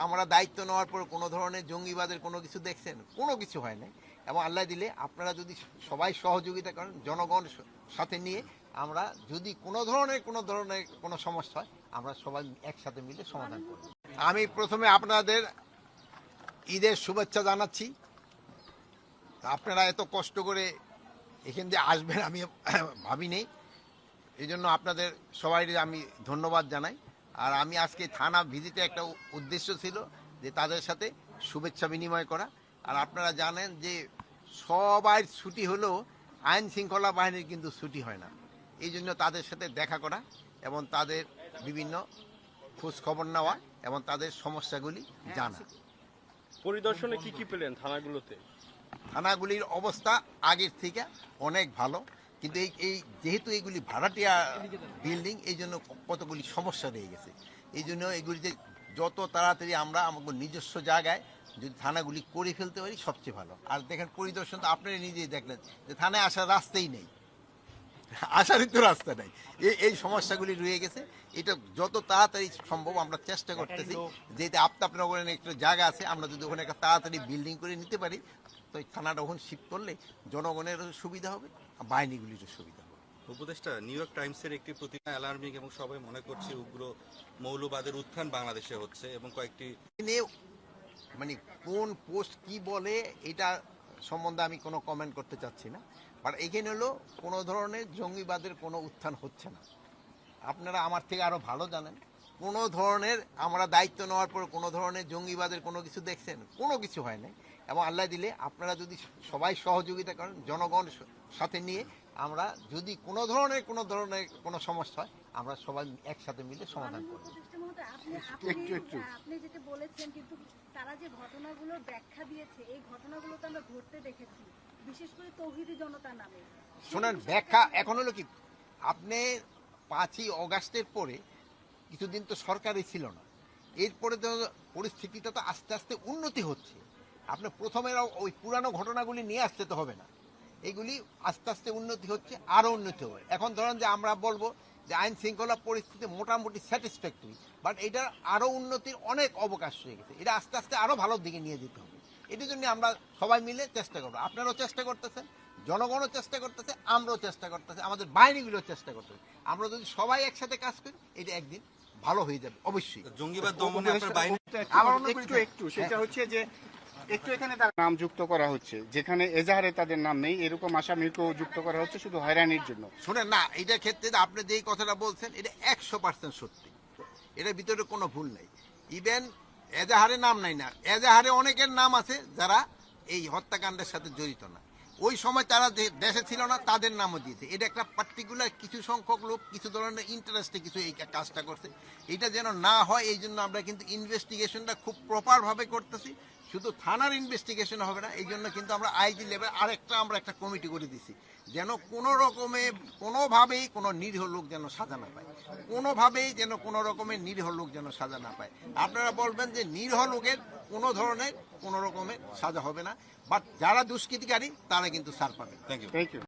আমরা দায়িত্ব নেওয়ার পর কোনো ধরনের জঙ্গিবাদের কোনো কিছু দেখছেন? কোনো কিছু হয় নাই। এবং আল্লাহ দিলে আপনারা যদি সবাই সহযোগিতা করেন, জনগণ সাথে নিয়ে আমরা যদি কোনো ধরনের কোনো সমস্যা হয়, আমরা সবাই একসাথে মিলে সমাধান করব। আমি প্রথমে আপনাদের ঈদের শুভেচ্ছা জানাচ্ছি। আপনারা এত কষ্ট করে এখান দিয়ে আসবেন আমি ভাবিনি, এই জন্য আপনাদের সবাই আমি ধন্যবাদ জানাই। আর আমি আজকে থানা ভিজিটে একটা উদ্দেশ্য ছিল যে তাদের সাথে শুভেচ্ছা বিনিময় করা। আর আপনারা জানেন যে সবাই ছুটি হলেও আইন শৃঙ্খলা বাহিনীর কিন্তু ছুটি হয় না। এই জন্য তাদের সাথে দেখা করা এবং তাদের বিভিন্ন খোঁজ খবর নেওয়া এবং তাদের সমস্যাগুলি জানা। পরিদর্শনে কি কি পেলেন থানাগুলোতে? থানাগুলির অবস্থা আগের থেকে অনেক ভালো, কিন্তু এই যেহেতু এইগুলি ভাড়াটিয়া বিল্ডিং, এই জন্য কতগুলি সমস্যা রয়ে গেছে। এই জন্য এগুলিতে যত তাড়াতাড়ি আমরা আমাদের নিজস্ব জায়গায় যদি থানাগুলি করে ফেলতে পারি সবচেয়ে ভালো। আর দেখেন পরিদর্শন তো আপনারা নিজেই দেখলেন যে থানায় আসার রাস্তাই নেই, আসারই তো রাস্তা নেই। এই সমস্যাগুলি রয়ে গেছে। এটা যত তাড়াতাড়ি সম্ভব আমরা চেষ্টা করতেছি, যেহেতু আফতাবনগরে একটা জায়গা আছে, আমরা যদি ওখানে একটা তাড়াতাড়ি বিল্ডিং করে নিতে পারি তো থানাটা ওখানে শিফট করলে জনগণেরও সুবিধা হবে, বাহিনীগুলিরও সুবিধা হবে। উপদেষ্টা, নিউ ইয়র্ক টাইমসের একটি প্রতিবেদন অ্যালার্মিং এবং সবাই মনে করছে উগ্র মৌলবাদের উত্থান বাংলাদেশে হচ্ছে এবং কয়েকটি মানে কোন পোস্ট কি বলে এটা সম্বন্ধে আমি কোনো কমেন্ট করতে চাচ্ছি না। বাট এখানে হলো কোনো ধরনের জঙ্গিবাদের কোনো উত্থান হচ্ছে না। আপনারা আমার থেকে আরও ভালো জানেন, কোনো ধরনের আমরা দায়িত্ব নেওয়ার পর কোনো ধরনের জঙ্গিবাদের কোনো কিছু দেখছেন? কোনো কিছু হয় নাই। এবং আল্লাহ দিলে আপনারা যদি সবাই সহযোগিতা করেন, জনগণ সাথে নিয়ে আমরা যদি কোনো ধরনের কোনো সমস্যা হয়, আমরা সবাই একসাথে মিলে সমাধান করব। আপনি যেটা বলেছেন, কিন্তু তারা যে ঘটনাগুলোর ব্যাখ্যা দিয়েছে, এই ঘটনাগুলো তো আমরা ঘটতে দেখেছি, বিশেষ করে তৌহিদি জনতার নামে। শোনেন, ব্যাখ্যা এখন হলো কি, আপনি 5ই অগাস্টের পরে কিছুদিন তো সরকারই ছিল না, এরপরে তো পরিস্থিতিটা তো আস্তে আস্তে উন্নতি হচ্ছে। আপনি প্রথমে ওই পুরানো ঘটনাগুলি নিয়ে আসতে তো হবে না, এগুলি আস্তে আস্তে উন্নতি হচ্ছে, আরও উন্নতি হবে। এখন ধরেন যে আমরা বলবো যে আইন শৃঙ্খলা পরিস্থিতি মোটামুটি স্যাটিসফ্যাক্টরি, বাট এটার আরও উন্নতির অনেক অবকাশ রয়ে গেছে। এটা আস্তে আস্তে আরও ভালো দিকে নিয়ে যেতে হবে। এটির জন্য আমরা সবাই মিলে চেষ্টা করবো। আপনারাও চেষ্টা করতেছেন, জনগণও চেষ্টা করতেছে, আমরাও চেষ্টা করতেছি, আমাদের বাহিনীগুলোও চেষ্টা করতেছে। আমরা যদি সবাই একসাথে কাজ করি, এটা একদিন ভালো হয়ে যাবে অবশ্যই। জঙ্গিবাদ দমনে আপনার বাহিনী একটু সেটা হচ্ছে যে একটু এখানে তার নাম যুক্ত করা হচ্ছে, যেখানে এজাহারে তাদের নাম নেই, এরকম আসামিকেও যুক্ত করা হচ্ছে শুধু হয়রানির জন্য। শুনেন না, এটার ক্ষেত্রে আপনি যেই কথাটা বলছেন এটা 100% সত্যি, এটার ভিতরে কোনো ভুল নাই। ইভেন এজাহারে নাম নাই না, এজাহারে অনেকের নাম আছে যারা এই হত্যাকাণ্ডের সাথে জড়িত না, ওই সময় তারা দেশে ছিল না, তাদের নামও দিয়েছে। এটা একটা পার্টিকুলার কিছু সংখ্যক লোক কিছু ধরনের ইন্টারেস্টে কিছু এই কাজটা করছে। এটা যেন না হয় এই জন্য আমরা কিন্তু ইনভেস্টিগেশনটা খুব প্রপারভাবে করতেছি। শুধু থানার ইনভেস্টিগেশন হবে না, এই জন্য কিন্তু আমরা আইজি লেভেল আমরা একটা কমিটি করে দিছি, যেন কোনো রকমে কোনোভাবেই কোনো নিরীহ লোক যেন সাজা না পায়, কোনোভাবেই যেন কোনো রকমের নিরীহ লোক যেন সাজা না পায়। আপনারা বলবেন যে নিরীহ লোকের কোনো ধরনের কোনো রকমের সাজা হবে না, বাট যারা দুষ্কৃতিকারী তারা কিন্তু ছাড় পাবে। Thank you.